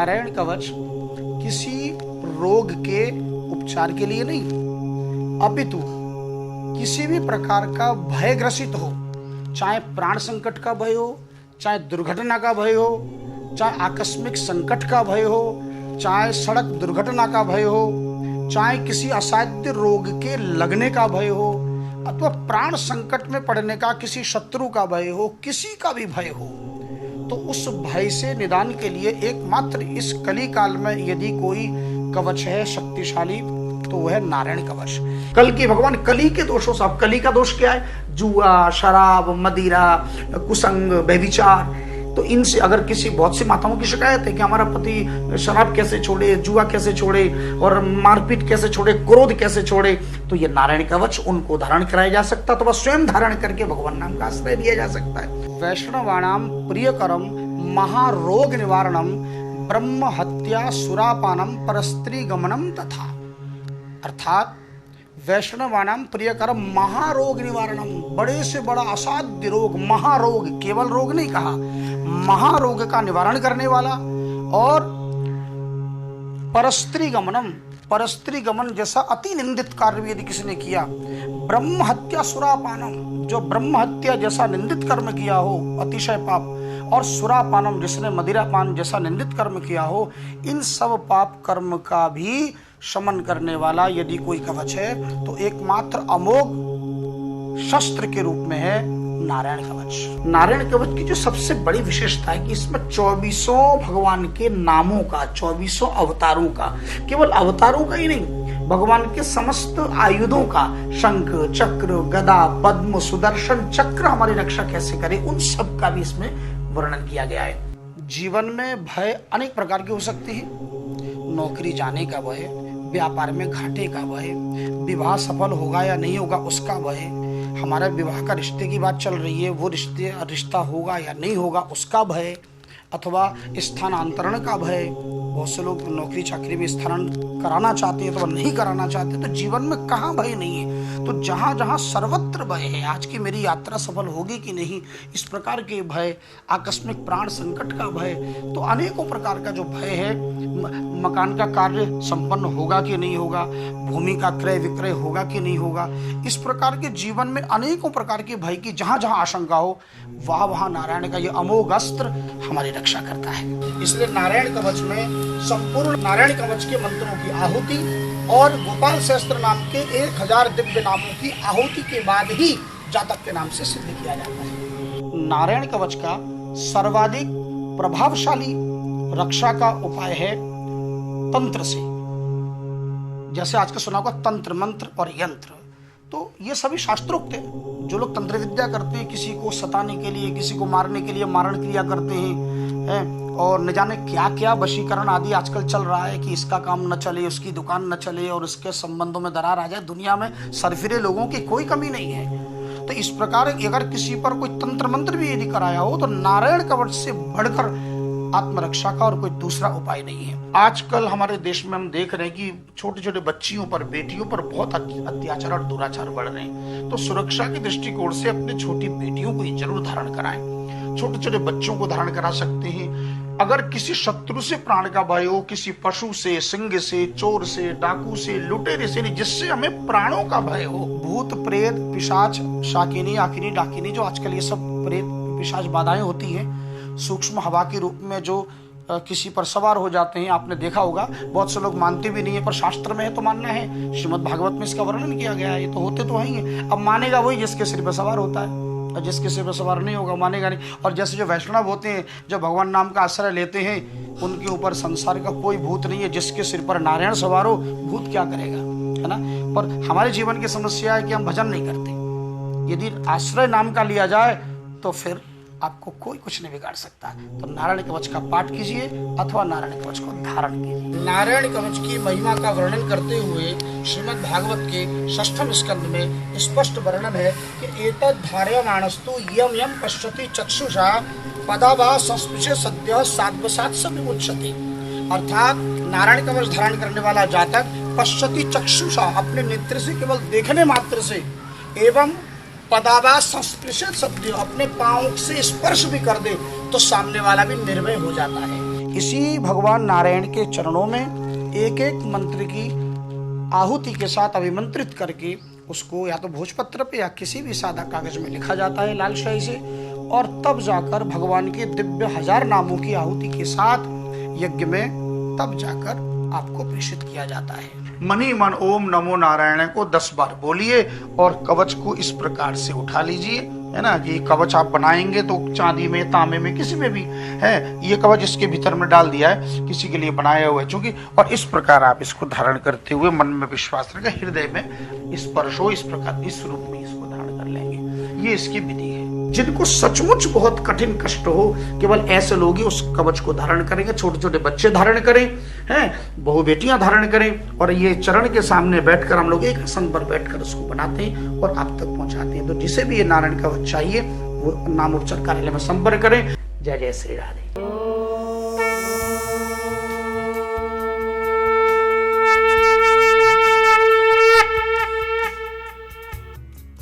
नारायण कवच किसी रोग के उपचार के लिए नहीं, अपितु किसी भी प्रकार का भय ग्रसित हो, चाहे प्राण संकट का भय हो, चाहे दुर्घटना का भय हो, चाहे आकस्मिक संकट का भय हो, चाहे सड़क दुर्घटना का भय हो, चाहे किसी असाध्य रोग के लगने का भय हो, अथवा प्राण संकट में पड़ने का किसी शत्रु का भय हो, किसी का भी भय हो, तो उस भय से निदान के लिए एकमात्र इस कली काल में यदि कोई कवच है शक्तिशाली तो वह है नारायण कवच। कल की भगवान कली के दोषों से, अब कली का दोष क्या है? जुआ, शराब, मदिरा, कुसंग, व्यभिचार। तो इनसे अगर किसी, बहुत सी माताओं की शिकायत है कि हमारा पति शराब कैसे छोड़े, जुआ कैसे छोड़े और मारपीट कैसे छोड़े, क्रोध कैसे छोड़े, तो ये नारायण कवच उनको धारण कराया जा सकता है, तो बस स्वयं धारण करके भगवान नाम का आश्रय लिया जा सकता है। वैष्णवाणाम प्रियकरम महारोग निवारणम ब्रह्म हत्या सुरापानम परस्त्री गमनम तथा, अर्थात वैष्णवानाम प्रियकरम महारोग निवारणम, बड़े से बड़ा असाध्य रोग, महारोग, केवल रोग नहीं कहा, महारोग का निवारण करने वाला, और परस्त्री गमनम, परस्त्री गमन जैसा अति निंदित कार्य यदि किसी ने किया, ब्रह्म हत्या सुरापानम, जो ब्रह्म हत्या जैसा निंदित कर्म किया हो, अतिशय पाप, और सुरापानम जिसने मदिरा पान जैसा निंदित कर्म किया हो, इन सब पाप कर्म का भी शमन करने वाला यदि कोई कवच है तो एकमात्र अमोघ शस्त्र के रूप में है नारायण कवच। नारायण कवच की जो सबसे बड़ी विशेषता है कि इसमें 24 भगवान के नामों का, 24 अवतारों का, केवल अवतारों का ही नहीं, भगवान के समस्त आयुधों का, शंख, चक्र, गदा, पद्म, सुदर्शन चक्र हमारी रक्षा कैसे करे, उन सब का भी इसमें वर्णन किया गया है। जीवन में भय अनेक प्रकार के हो सकते हैं, नौकरी जाने का भय, व्यापार में घाटे का भय, विवाह सफल होगा या नहीं होगा उसका भय, हमारा विवाह का रिश्ते की बात चल रही है, वो रिश्ता होगा या नहीं होगा उसका भय, अथवा स्थानांतरण का भय, बहुत से लोग नौकरी चाकरी में स्थानांतरण कराना चाहते हैं तो नहीं कराना चाहते, तो जीवन में कहाँ भय नहीं है? तो जहाँ जहाँ सर्वत्र भय है, आज की मेरी यात्रा सफल होगी कि नहीं, इस प्रकार के भय, आकस्मिक प्राण संकट का भय, तो अनेकों प्रकार का जो भय है, मकान का कार्य संपन्न होगा कि नहीं होगा, भूमि का क्रय विक्रय होगा कि नहीं होगा, इस प्रकार के जीवन में अनेकों प्रकार के भय की जहाँ जहाँ आशंका हो, वहाँ नारायण का ये अमोघ अस्त्र हमारी रक्षा करता है। इसलिए नारायण कवच में संपूर्ण नारायण कवच के मंत्रों की आहुति और गोपाल सहस्त्र नाम के 1000 दिव्य नामों की आहुति के बाद ही जातक के नाम से सिद्ध किया जाता है। नारायण कवच का सर्वाधिक प्रभावशाली रक्षा का उपाय है तंत्र से। जैसे आज का सुना होगा तंत्र, मंत्र और यंत्र, तो ये सभी शास्त्रोक्त है। जो लोग तंत्र विद्या करते हैं, किसी को सताने के लिए, किसी को मारने के लिए मारण क्रिया करते हैं, और न जाने क्या क्या वशीकरण आदि आजकल चल रहा है कि इसका काम न चले, उसकी दुकान न चले और उसके संबंधों में दरार आ जाए। दुनिया में सरफिरे लोगों की कोई कमी नहीं है। तो इस प्रकार अगर किसी पर कोई तंत्र मंत्र भी यदि कराया हो तो नारायण कवच से बढ़कर आत्मरक्षा का और कोई दूसरा उपाय नहीं है। आजकल हमारे देश में हम देख रहे हैं कि छोटे छोटे बच्चियों पर, बेटियों पर बहुत अत्याचार और दुराचार बढ़ रहे हैं। तो सुरक्षा के दृष्टिकोण से अपने छोटी बेटियों को जरूर धारण कराएं, छोटे छोटे बच्चों को धारण करा सकते हैं। अगर किसी शत्रु से प्राण का भय हो, किसी पशु से, सिंह से, चोर से, डाकू से, लुटेरे से, जिससे हमें प्राणों का भय हो, भूत प्रेत पिशाच, शाकिनी, आकिनी, डाकिनी, जो आजकल ये सब प्रेत पिशाच बाधाएं होती हैं, सूक्ष्म हवा के रूप में जो किसी पर सवार हो जाते हैं, आपने देखा होगा। बहुत से लोग मानते भी नहीं है, पर शास्त्र में है तो मानना है। श्रीमद् भागवत में इसका वर्णन किया गया है। ये तो होते तो है। अब मानेगा वही जिसके सिर पर सवार होता है, और जिसके सिर पर सवार नहीं होगा मानेगा नहीं। और जैसे जो वैष्णव होते हैं, जो भगवान नाम का आश्रय लेते हैं, उनके ऊपर संसार का कोई भूत नहीं है। जिसके सिर पर नारायण सवार हो, भूत क्या करेगा, है ना। पर हमारे जीवन की समस्या है कि हम भजन नहीं करते। यदि आश्रय नाम का लिया जाए तो फिर आपको कोई कुछ नहीं बिगाड़ सकता। तो नारायण कवच का पाठ कीजिए अथवा नारायण कवच को धारण कीजिए। नारायण कवच की महिमा का वर्णन करते हुए श्रीमद् भागवत के 6वें स्कंद में स्पष्ट वर्णन है कि एतद् धारयमाणस्तु यम यम पश्यति चक्षुषा पदाभा संस्पृशे सद्यः साध्वसात् स विमुच्यते। अर्थात नारायण कवच धारण करने वाला जातक पश्यति चक्षुषा, अपने नेत्र से केवल देखने मात्र से, एवं पदाभा संस्पृशे सद्यः, अपने पांव से स्पर्श भी कर दे तो सामने वाला भी निर्भय हो जाता है। इसी भगवान नारायण के चरणों में एक एक मंत्र की आहुति के साथ अभिमंत्रित करके उसको या तो भोजपत्र पे या किसी भी सादा कागज में लिखा जाता है लाल शाही से, और तब जाकर भगवान के दिव्य 1000 नामों की आहुति के साथ यज्ञ में तब जाकर आपको प्रेषित किया जाता है। मनी मन ओम नमो नारायण को 10 बार बोलिए और कवच को इस प्रकार से उठा लीजिए, है ना। ये कवच आप बनाएंगे तो चांदी में, तांबे में, किसी में भी है, ये कवच इसके भीतर में डाल दिया है, किसी के लिए बनाया हुआ है चूंकि। और इस प्रकार आप इसको धारण करते हुए मन में विश्वास रखें, हृदय में स्पर्श हो, इस प्रकार इस रूप में इसको धारण कर लेंगे। ये इसकी विधि है। जिनको सचमुच बहुत कठिन कष्ट हो, केवल ऐसे लोग ही उस कवच को धारण करेंगे। छोटे छोटे बच्चे धारण करें, हैं, बहु बेटियां धारण करें, और ये चरण के सामने बैठकर हम लोग एक आसन पर बैठकर उसको बनाते हैं और आप तक पहुंचाते हैं। तो जिसे भी ये नारायण कवच चाहिए वो नामोपचार कार्यालय में संपर्क करें। जय जय श्री राधे।